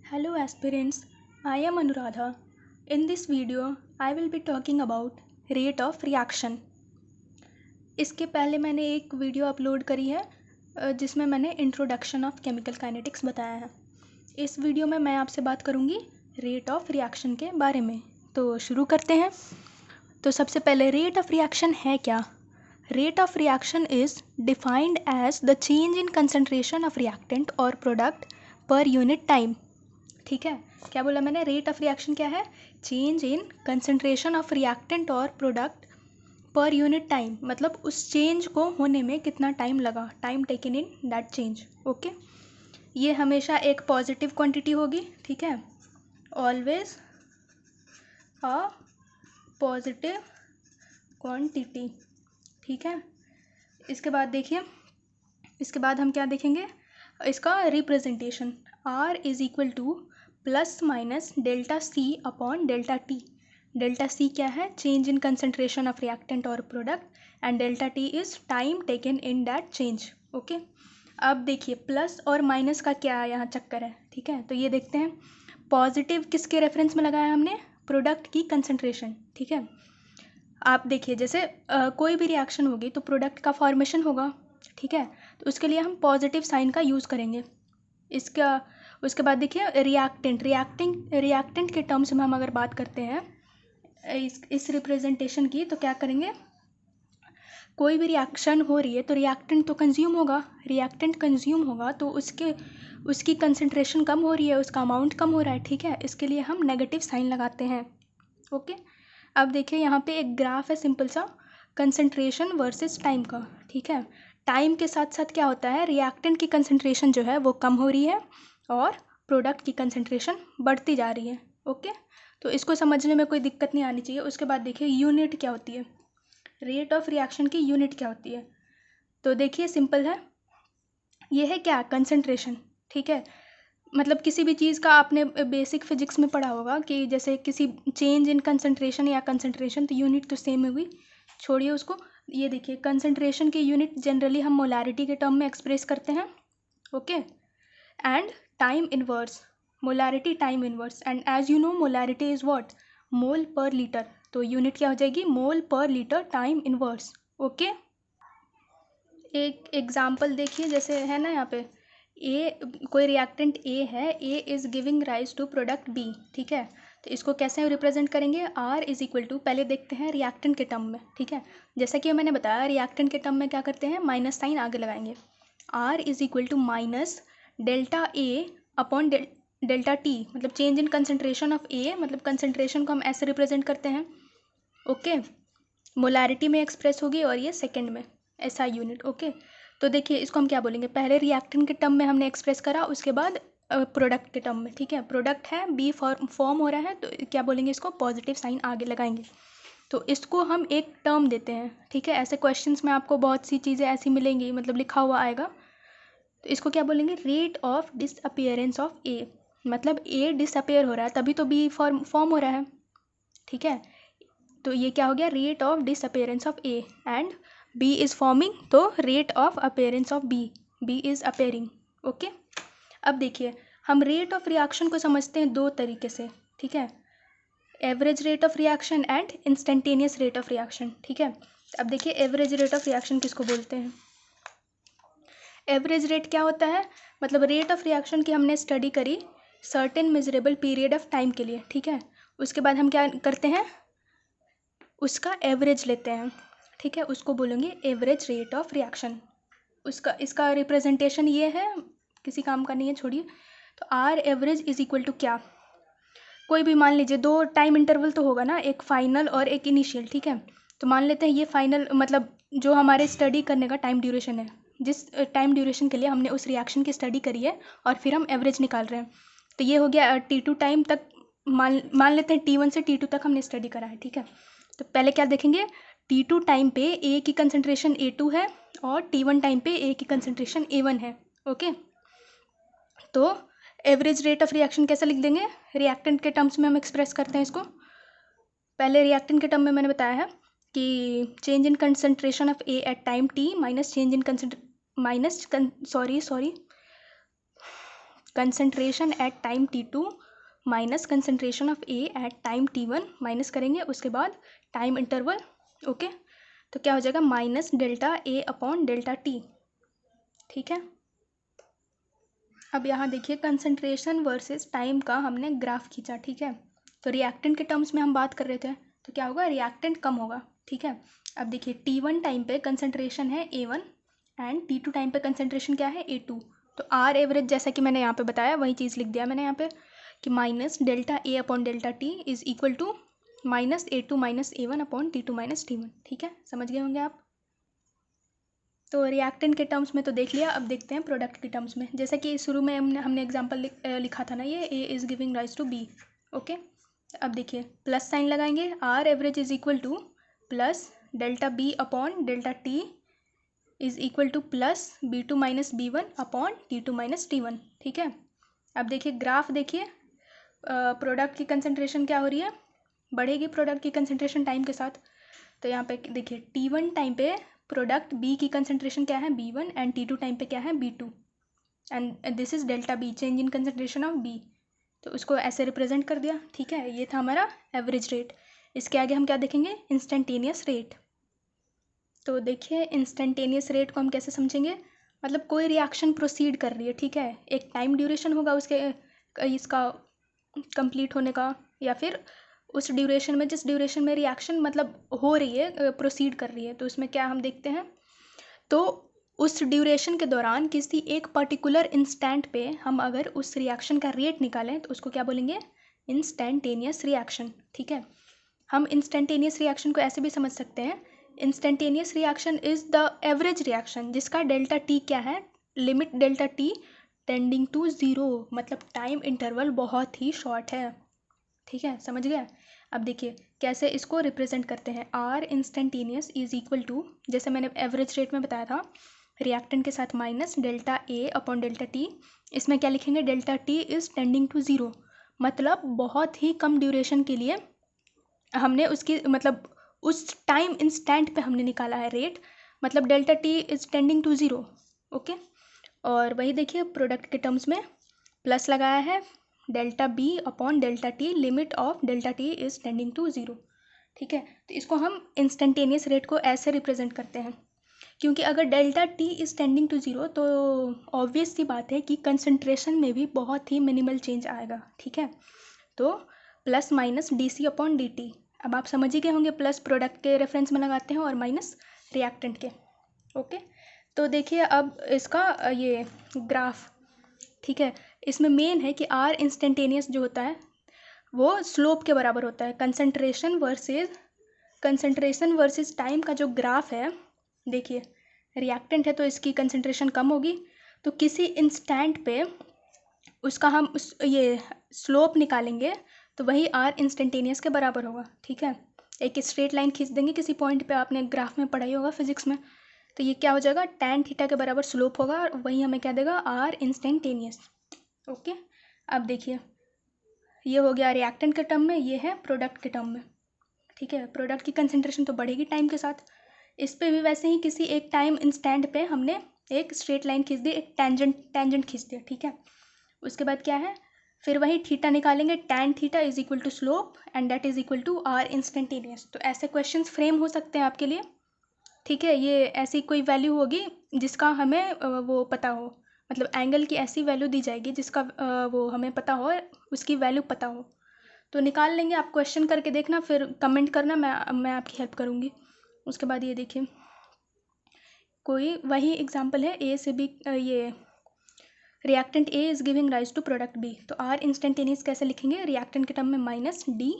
Hello aspirants, I am Anuradha. In this video, I will be talking about rate of reaction. इसके पहले मैंने एक video upload करी है जिसमें मैंने इंट्रोडक्शन ऑफ केमिकल काइनेटिक्स बताया है। इस वीडियो में मैं आपसे बात करूँगी रेट ऑफ रिएक्शन के बारे में। तो शुरू करते हैं। तो सबसे पहले रेट ऑफ रिएक्शन है क्या? Rate of reaction is defined as the change in concentration of reactant और प्रोडक्ट पर यूनिट टाइम। ठीक है, क्या बोला मैंने? रेट ऑफ रिएक्शन क्या है? Change in concentration of reactant और प्रोडक्ट पर यूनिट टाइम, मतलब उस चेंज को होने में कितना टाइम लगा, time taken in that change. Okay, ये हमेशा एक पॉजिटिव क्वांटिटी होगी। ठीक है, ऑलवेज अ पॉजिटिव क्वांटिटी। ठीक है, इसके बाद देखिए, इसके बाद हम क्या देखेंगे, इसका representation R is equal to plus minus delta C upon delta T. Delta C क्या है? Change in concentration of reactant और product, and delta T is time taken in that change. Okay, अब देखिए प्लस और minus का क्या यहाँ चक्कर है। ठीक है, तो ये देखते हैं। पॉजिटिव किसके रेफरेंस में लगाया हमने? प्रोडक्ट की कंसंट्रेशन। ठीक है, आप देखिए जैसे कोई भी रिएक्शन होगी तो प्रोडक्ट का फॉर्मेशन होगा। ठीक है, तो उसके लिए हम पॉजिटिव साइन का यूज़ करेंगे। इसका उसके बाद देखिए रिएक्टेंट के टर्म्स में हम अगर बात करते हैं इस रिप्रेजेंटेशन की, तो क्या करेंगे? कोई भी रिएक्शन हो रही है तो रिएक्टेंट तो कंज्यूम होगा। रिएक्टेंट कंज्यूम होगा तो उसकी कंसंट्रेशन कम हो रही है, उसका अमाउंट कम हो रहा है। ठीक है, इसके लिए हम नेगेटिव साइन लगाते हैं। ओके, अब देखिए यहाँ पे एक ग्राफ है सिंपल सा, कंसंट्रेशन वर्सेस टाइम का। ठीक है, टाइम के साथ साथ क्या होता है, रिएक्टेंट की कंसंट्रेशन जो है वो कम हो रही है और प्रोडक्ट की कंसंट्रेशन बढ़ती जा रही है। ओके, तो इसको समझने में कोई दिक्कत नहीं आनी चाहिए। उसके बाद देखिए यूनिट क्या होती है, रेट ऑफ रिएक्शन की यूनिट क्या होती है। तो देखिए सिंपल है, ये है क्या? कंसंट्रेशन। ठीक है, मतलब किसी भी चीज़ का आपने बेसिक फिजिक्स में पढ़ा होगा कि जैसे किसी चेंज इन कंसंट्रेशन या कंसंट्रेशन, तो यूनिट तो सेम होगी, छोड़िए उसको। ये देखिए कंसंट्रेशन की यूनिट जनरली हम मोलारिटी के टर्म में एक्सप्रेस करते हैं। Okay, and time inverse, molarity time inverse, and as you know molarity is what? Mole per litre. तो यूनिट क्या हो जाएगी? Mole per litre time inverse. Okay, एक एग्जाम्पल देखिए, जैसे है ना यहाँ पे ए, कोई रिएक्टेंट ए है, A is giving rise to product B. ठीक है, तो इसको कैसे रिप्रेजेंट करेंगे? आर इज इक्वल टू, पहले देखते हैं रिएक्टेंट के टर्म में। ठीक है, जैसा कि मैंने बताया रिएक्टेंट के टर्म में क्या करते हैं, माइनस साइन आगे लगाएंगे। R is equal to minus delta A upon delta T, मतलब change in concentration of A, मतलब कंसंट्रेशन को हम ऐसे रिप्रेजेंट करते हैं। ओके, मोलारिटी में एक्सप्रेस होगी और ये सेकेंड में एसआई यूनिट। ओके, तो देखिए इसको हम क्या बोलेंगे, पहले रिएक्टेंट के टर्म में हमने एक्सप्रेस करा, उसके बाद प्रोडक्ट के टर्म में। ठीक है, प्रोडक्ट है बी फॉर्म हो रहा है, तो क्या बोलेंगे? इसको पॉजिटिव साइन आगे लगाएंगे। तो इसको हम एक टर्म देते हैं। ठीक है, ऐसे क्वेश्चंस में आपको बहुत सी चीज़ें ऐसी मिलेंगी, मतलब लिखा हुआ आएगा। तो इसको क्या बोलेंगे? Rate of disappearance of A, मतलब ए डिसअपियर हो रहा है तभी तो बी फॉर्म हो रहा है। ठीक है, तो ये क्या हो गया? Rate of disappearance of A, and B is forming, तो rate of appearance of B, B is appearing. Okay, अब देखिए हम रेट ऑफ रिएक्शन को समझते हैं दो तरीके से। ठीक है, average rate of reaction and instantaneous rate of reaction. ठीक है, अब देखिए एवरेज रेट ऑफ रिएक्शन किसको बोलते हैं? एवरेज रेट क्या होता है? मतलब रेट ऑफ रिएक्शन की हमने स्टडी करी certain measurable period of time के लिए। ठीक है, उसके बाद हम क्या करते हैं, उसका एवरेज लेते हैं। ठीक है, उसको बोलेंगे एवरेज रेट ऑफ रिएक्शन। इसका रिप्रेजेंटेशन ये है, किसी काम का नहीं है, छोड़िए। तो R average is equal to क्या? कोई भी मान लीजिए, दो टाइम इंटरवल तो होगा ना, एक फाइनल और एक इनिशियल। ठीक है, तो मान लेते हैं ये फाइनल, मतलब जो हमारे स्टडी करने का टाइम ड्यूरेशन है, जिस टाइम ड्यूरेशन के लिए हमने उस रिएक्शन की स्टडी करी है, और फिर हम एवरेज निकाल रहे हैं। तो ये हो गया T2 टाइम तक, मान लेते हैं T1 से T2 तक हमने स्टडी करा है। ठीक है, तो पहले क्या देखेंगे, T2 टाइम पे ए की कंसंट्रेशन A2 है और T1 टाइम पे ए की कंसंट्रेशन A1 है। ओके, तो एवरेज रेट ऑफ रिएक्शन कैसे लिख देंगे? रिएक्टेंट के टर्म्स में हम एक्सप्रेस करते हैं इसको। पहले रिएक्टेंट के टर्म में मैंने बताया है कि change in concentration of A at time T minus change in concentration at time T2 minus concentration of A at time T1 minus करेंगे, उसके बाद टाइम इंटरवल। ओके, तो क्या हो जाएगा minus delta A upon delta T. ठीक है, अब यहाँ देखिए कंसंट्रेशन वर्सेस टाइम का हमने ग्राफ खींचा। ठीक है, तो रिएक्टेंट के टर्म्स में हम बात कर रहे थे, तो क्या होगा, रिएक्टेंट कम होगा। ठीक है, अब देखिए T1 टाइम पे कंसंट्रेशन है A1 एंड T2 टाइम पे कंसंट्रेशन क्या है A2। तो आर एवरेज जैसा कि मैंने यहाँ पे बताया वही चीज़ लिख दिया मैंने यहाँ पे कि minus delta A upon delta T is equal to minus A2 minus A1 upon T2 minus T1। ठीक है, समझ गए होंगे आप। तो रिएक्टेंट के टर्म्स में तो देख लिया, अब देखते हैं प्रोडक्ट के टर्म्स में। जैसा कि शुरू में हमने एग्जांपल लिखा था ना, ये A is giving rise to B. Okay, अब देखिए प्लस साइन लगाएंगे, R average is equal to plus delta B upon delta T is equal to plus B2 minus B1 upon T2 minus T1। ठीक है, अब देखिए graph देखिए, product की concentration क्या हो रही है, बढ़ेगी प्रोडक्ट की कंसंट्रेशन टाइम के साथ। तो यहाँ पे देखिए T1 टाइम पे प्रोडक्ट बी की कंसंट्रेशन क्या है B1 एंड T2 टाइम पे क्या है B2 and this is delta B, change in concentration of B. तो उसको ऐसे रिप्रेजेंट कर दिया। ठीक है, ये था हमारा एवरेज रेट। इसके आगे हम क्या देखेंगे, इंस्टेंटेनियस रेट। तो देखिए इंस्टेंटेनियस रेट को हम कैसे समझेंगे, मतलब कोई रिएक्शन प्रोसीड कर रही है। ठीक है, एक टाइम ड्यूरेशन होगा उसके इसका कंप्लीट होने का, या फिर उस ड्यूरेशन में, जिस ड्यूरेशन में रिएक्शन मतलब हो रही है, प्रोसीड कर रही है, तो उसमें क्या हम देखते हैं, तो उस ड्यूरेशन के दौरान किसी एक पर्टिकुलर इंस्टेंट पे हम अगर उस रिएक्शन का रेट निकालें तो उसको क्या बोलेंगे, इंस्टेंटेनियस रिएक्शन। ठीक है, हम इंस्टेंटेनियस रिएक्शन को ऐसे भी समझ सकते हैं, instantaneous reaction is the average reaction जिसका डेल्टा टी क्या है, limit delta T tending to zero, मतलब टाइम इंटरवल बहुत ही शॉर्ट है। ठीक है, समझ गए। अब देखिए कैसे इसको रिप्रेजेंट करते हैं, R instantaneous is equal to, जैसे मैंने एवरेज रेट में बताया था, रिएक्टेंट के साथ minus delta A upon delta T. इसमें क्या लिखेंगे, delta T is tending to zero, मतलब बहुत ही कम ड्यूरेशन के लिए हमने उसकी, मतलब उस टाइम इंस्टेंट पे हमने निकाला है रेट, मतलब delta T is tending to zero. Okay, और वही देखिए प्रोडक्ट के टर्म्स में प्लस लगाया है, delta B upon delta T, limit of delta T is tending to zero. ठीक है, तो इसको हम इंस्टेंटेनियस रेट को ऐसे रिप्रेजेंट करते हैं, क्योंकि अगर delta T is tending to zero तो ऑब्वियस सी बात है कि कंसंट्रेशन में भी बहुत ही मिनिमल चेंज आएगा। ठीक है, तो plus minus D C upon D T. अब आप समझ ही गए होंगे, प्लस प्रोडक्ट के रेफरेंस में लगाते हैं और माइनस रिएक्टेंट के। ओके, तो देखिए अब इसका ये ग्राफ। ठीक है, इसमें मेन है कि आर इंस्टेंटेनियस जो होता है वो स्लोप के बराबर होता है, कंसंट्रेशन वर्सेस टाइम का जो ग्राफ है, देखिए रिएक्टेंट है तो इसकी कंसंट्रेशन कम होगी, तो किसी इंस्टेंट पे उसका हम ये स्लोप निकालेंगे तो वही आर इंस्टेंटेनियस के बराबर होगा। ठीक है, एक स्ट्रेट लाइन खींच देंगे किसी पॉइंट पे, आपने ग्राफ में पढ़ाई होगा फिजिक्स में, तो ये क्या हो जाएगा, टैन थीटा के बराबर स्लोप होगा और वही हमें क्या देगा, आर इंस्टेंटेनियस। ओके, अब देखिए ये हो गया रिएक्टेंट के टर्म में, ये है प्रोडक्ट के टर्म में। ठीक है, प्रोडक्ट की कंसंट्रेशन तो बढ़ेगी टाइम के साथ, इस पे भी वैसे ही किसी एक टाइम इंस्टेंट पे हमने एक स्ट्रेट लाइन खींच दी, एक टेंजेंट खींच दिया। ठीक है, उसके बाद क्या है, फिर वही थीटा निकालेंगे, tan theta is equal to slope and that is equal to R instantaneous. तो ऐसे क्वेश्चन फ्रेम हो सकते हैं आपके लिए। ठीक है, ये ऐसी कोई वैल्यू होगी जिसका हमें वो पता हो, मतलब एंगल की ऐसी वैल्यू दी जाएगी जिसका वो हमें पता हो, उसकी वैल्यू पता हो, तो निकाल लेंगे। आप क्वेश्चन करके देखना, फिर कमेंट करना, मैं आपकी हेल्प करूँगी। उसके बाद ये देखिए कोई वही एग्जांपल है, ए से भी ये reactant A is giving rise to product B, तो आर इंस्टेंटेनियस कैसे लिखेंगे, रिएक्टेंट के टर्म में minus D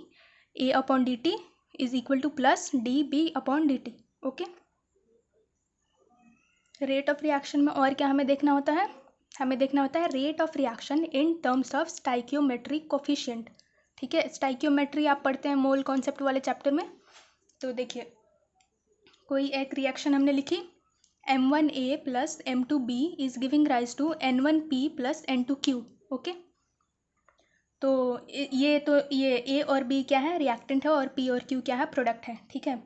A upon D T is equal to plus D B upon D T. Okay, rate of reaction में और क्या हमें देखना होता है, हमें देखना होता है rate of reaction in terms of stoichiometry coefficient. ठीक है, स्टाइकियोमेट्री आप पढ़ते हैं मोल कॉन्सेप्ट वाले चैप्टर में। तो देखिए कोई एक रिएक्शन हमने लिखी, M1A plus M2B is giving rise to N1P plus N2Q। Okay, तो ये ए और बी क्या है, रिएक्टेंट है, और पी और क्यू क्या है, प्रोडक्ट है। ठीक है,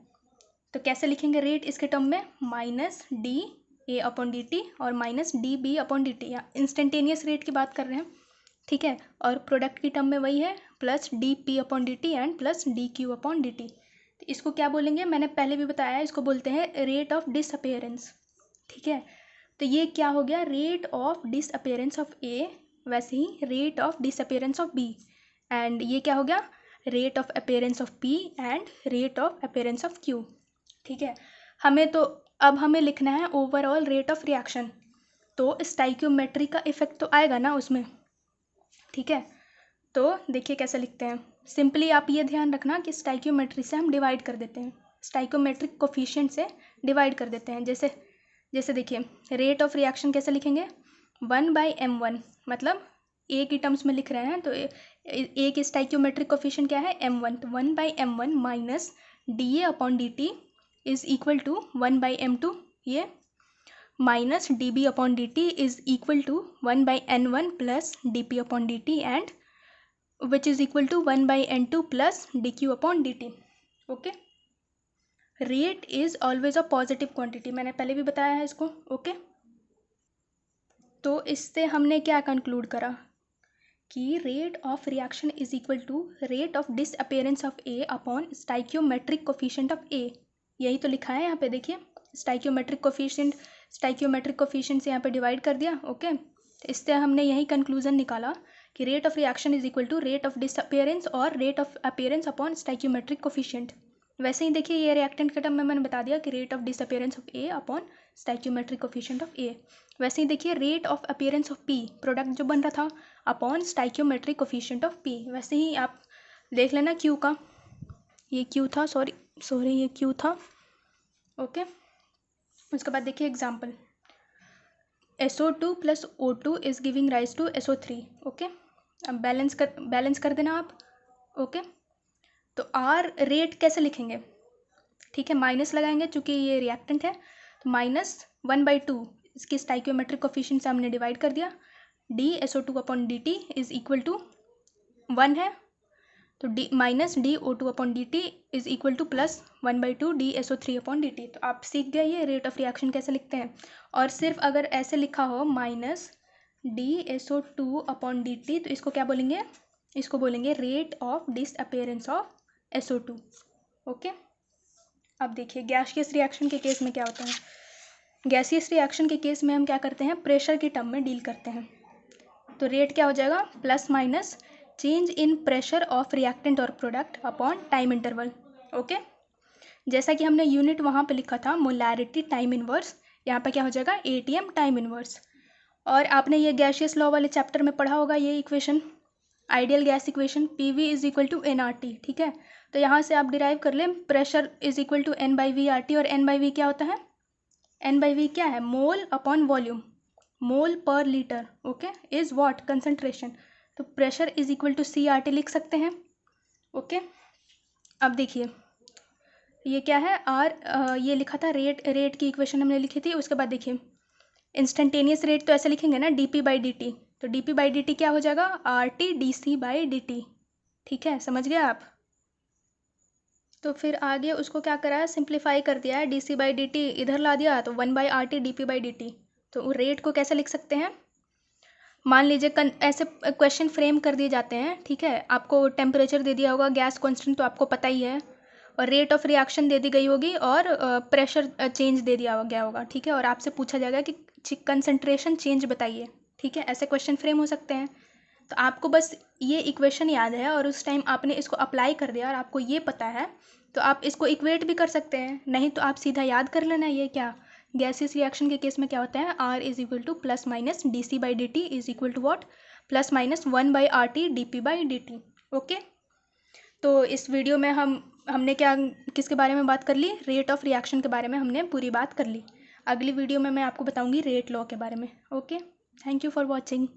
तो कैसे लिखेंगे रेट इसके टर्म में, minus D A upon D T और minus D B upon D T, या इंस्टेंटेनियस रेट की बात कर रहे हैं, ठीक है। और प्रोडक्ट की टर्म में वही है plus D P upon D T and plus D Q upon D T. तो इसको क्या बोलेंगे, मैंने पहले भी बताया है, इसको बोलते हैं रेट ऑफ डिसअपेयरेंस, ठीक है। तो ये क्या हो गया, rate of disappearance of A, वैसे ही rate of disappearance of B, and ये क्या हो गया, rate of appearance of P and rate of appearance of Q, ठीक है। अब हमें लिखना है ओवरऑल रेट ऑफ रिएक्शन, तो स्टाइक्योमेट्री का इफेक्ट तो आएगा ना उसमें, ठीक है। तो देखिए कैसे लिखते हैं, सिंपली आप ये ध्यान रखना कि स्टाइक्योमेट्री से हम डिवाइड कर देते हैं, स्टाइक्योमेट्रिक कोफिशिएंट से डिवाइड कर देते हैं। जैसे देखिए रेट ऑफ रिएक्शन कैसे लिखेंगे, 1/m1, मतलब ए की टर्म्स में लिख रहे हैं, तो ए की स्टाइक्योमेट्रिक कोफिशिएंट क्या है, m1, तो 1/m1 minus D A upon D T is equal to 1/m2, ये minus D B upon D T is equal to 1/n1 plus D P upon D T and which is equal to 1/n2 plus D Q upon D T, okay. Rate is always a positive quantity, मैंने पहले भी बताया है इसको, okay. तो इससे हमने क्या कंक्लूड करा कि rate of reaction is equal to rate of disappearance of A upon stoichiometric coefficient of A, यही तो लिखा है यहाँ पे, देखिए स्टाइक्योमेट्रिक कोफिशिएंट से यहाँ पे डिवाइड कर दिया, ओके। तो इससे हमने यही कंक्लूजन निकाला कि rate of reaction is equal to rate of disappearance और rate of appearance upon stoichiometric coefficient. वैसे ही देखिए ये रिएक्टेंट के टर्म में मैंने बता दिया कि rate of disappearance of A upon stoichiometric coefficient of A. वैसे ही देखिए rate of appearance of P, product जो बन रहा था, upon stoichiometric coefficient of P. वैसे ही आप देख लेना क्यू का, ये क्यू था, सॉरी ये क्यू था, ओके। उसके बाद देखिए example, SO2 plus O2 is giving rise to SO3, okay. अब बैलेंस कर देना आप, ओके। तो आर रेट कैसे लिखेंगे, ठीक है, माइनस लगाएंगे चूंकि ये रिएक्टेंट है, तो माइनस 1/2 इसकी स्टाइक्योमेट्रिक कोफिशिएंट से हमने डिवाइड कर दिया, D SO2 upon D T is equal to 1 है, तो D minus D O2 upon D T is equal to plus 1/2 D SO3 upon D T. तो आप सीख गए ये रेट ऑफ रिएक्शन कैसे लिखते हैं। और सिर्फ अगर ऐसे लिखा हो minus D SO2 upon D T, तो इसको क्या बोलेंगे, इसको बोलेंगे rate of disappearance of SO2, okay. अब देखिए गैसियस रिएक्शन के केस में क्या होता है, गैसियस रिएक्शन के केस में हम क्या करते हैं, प्रेशर की टर्म में डील करते हैं। तो रेट क्या हो जाएगा, plus minus change in pressure of reactant और product upon time interval, okay. जैसा कि हमने यूनिट वहाँ पे लिखा था मोलैरिटी टाइम इनवर्स, यहाँ पे क्या हो जाएगा ATM टाइम इनवर्स। और आपने ये गैसियस लॉ वाले चैप्टर में पढ़ा होगा ये equation, ideal gas equation, PV is equal to NRT, ठीक है। तो यहाँ से आप डिराइव कर लें pressure is equal to N/V/RT, और N/V क्या होता है, N/V क्या है, mole upon volume, mole per litre, okay, is what, concentration. तो pressure is equal to CRT लिख सकते हैं, ओके। अब देखिए ये क्या है, ये लिखा था रेट की इक्वेशन हमने लिखी थी। उसके बाद देखिए इंस्टेंटेनियस रेट तो ऐसे लिखेंगे ना dP/dt, तो dP/dt क्या हो जाएगा RT dC/dt, ठीक है, समझ गए आप। तो फिर आगे उसको क्या करा है, सिंप्लीफाई कर दिया है, dC/dt इधर ला दिया, तो 1/RT dP/dt। तो रेट को कैसे लिख सकते हैं, मान लीजिए ऐसे क्वेश्चन फ्रेम कर दिए जाते हैं, ठीक है। आपको टेम्परेचर दे दिया होगा, गैस कांस्टेंट तो आपको पता ही है, और रेट ऑफ रिएक्शन दे दी गई होगी, और प्रेशर चेंज दे दिया गया होगा, ठीक है। और आपसे पूछा जाएगा कि कंसंट्रेशन चेंज बताइए, ठीक है। ऐसे क्वेश्चन फ्रेम हो सकते हैं। तो आपको बस ये इक्वेशन याद है और उस टाइम आपने इसको अप्लाई कर दिया और आपको ये पता है, तो आप इसको इक्वेट भी कर सकते हैं, नहीं तो आप सीधा याद कर लेना ये क्या, गैसियस रिएक्शन के केस में क्या होता है, R is equal to plus minus dC/dt is equal to what, plus minus 1/RT dP/dt, okay. तो इस वीडियो में हमने क्या किसके बारे में बात कर ली, रेट ऑफ रिएक्शन के बारे में हमने पूरी बात कर ली। अगली वीडियो में मैं आपको बताऊंगी रेट लॉ के बारे में, okay. Thank you for watching.